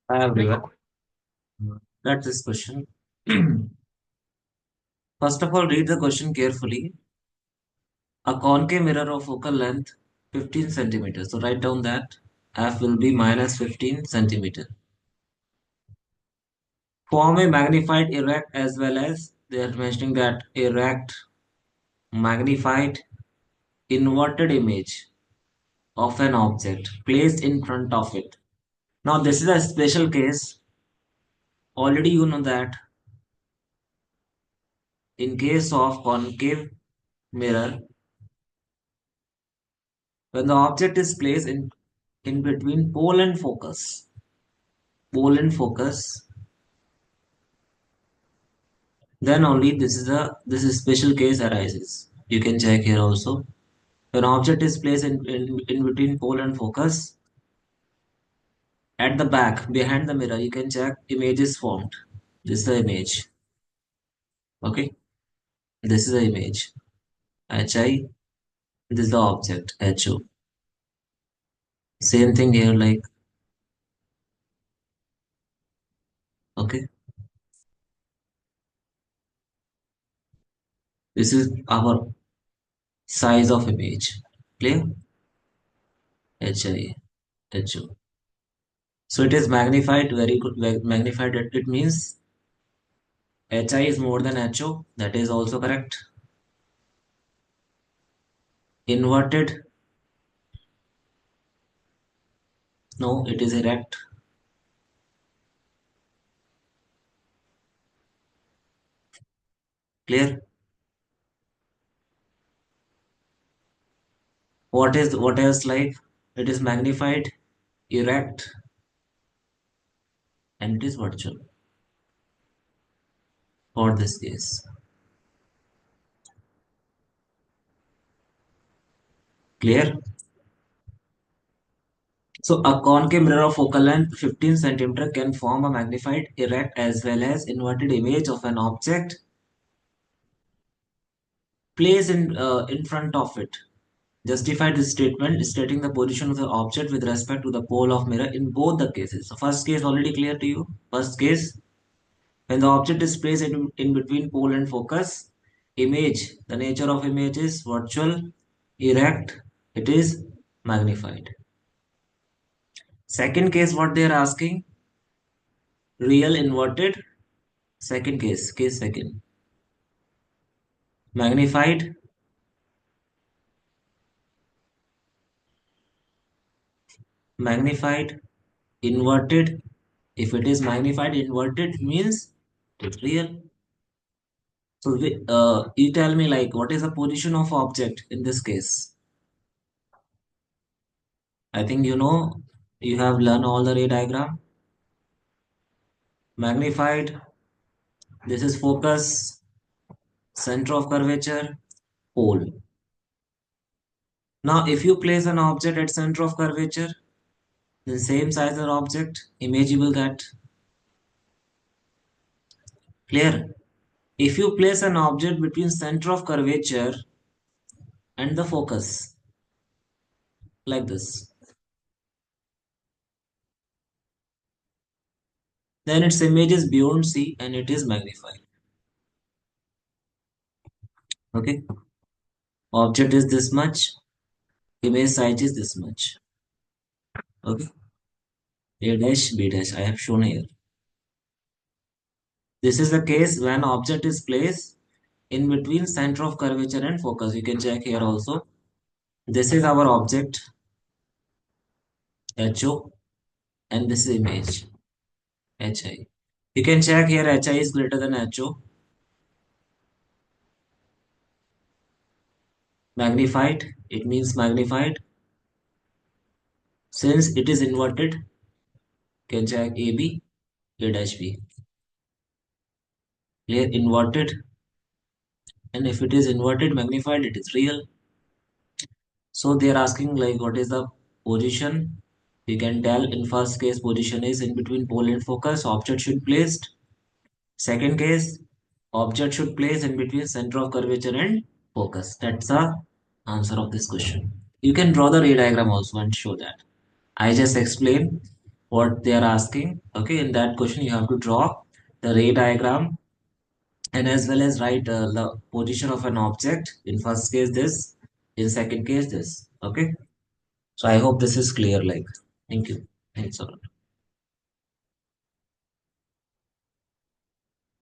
Hi everyone. That's this question. First of all, read the question carefully. A concave mirror of focal length 15 centimeters. So write down that f will be minus 15 centimeter. Form a magnified erect as well as they are mentioning that erect, magnified, inverted image of an object placed in front of it. Now this is a special case. Already you know that in case of concave mirror, when the object is placed in between pole and focus, then only this is special case arises. You can check here also. When object is placed in between pole and focus, at the back behind the mirror, you can check image is formed. This is the image. Okay, this is the image. HI, this is the object HO. Same thing here, like okay. This is our size of image. Clear? HI, HO. So it is magnified, very good. Magnified, it means HI is more than HO. That is also correct. Inverted, no, it is erect. Clear? What else like? It is magnified, erect, and it is virtual for this case. Clear? So a concave mirror of focal length 15 centimeter can form a magnified, erect, as well as inverted image of an object placed in front of it. Justify this statement stating the position of the object with respect to the pole of mirror in both the cases. So first case already clear to you. First case, when the object is placed in between pole and focus, image, the nature of image is virtual, erect, it is magnified. Second case, what they are asking, real inverted. Second case second, magnified, magnified, inverted. If it is magnified, inverted means it's real. So you tell me like what is the position of object in this case? I think you know you have learned all the ray diagram. Magnified, this is focus, center of curvature, pole. Now if you place an object at center of curvature, then same size of object, image you will get. Clear? If you place an object between center of curvature and the focus, like this, then its image is beyond C and it is magnified. Okay, object is this much, image size is this much. Okay, A dash B dash I have shown here. This is the case when object is placed in between center of curvature and focus. You can check here also. This is our object HO and this is image HI. You can check here HI is greater than HO. Magnified, it means magnified. Since it is inverted, you can check AB, A dash B. Here inverted, and if it is inverted, magnified, it is real. So they are asking like what is the position? We can tell in first case position is in between pole and focus. Object should placed. Second case, object should place in between center of curvature and focus. That's the answer of this question. You can draw the ray diagram also and show that. I just explained. what they are asking. Okay, in that question you have to draw the ray diagram and as well as write the position of an object. In first case this, in second case this. Okay, so I hope this is clear. Like, thank you. Thanks a lot.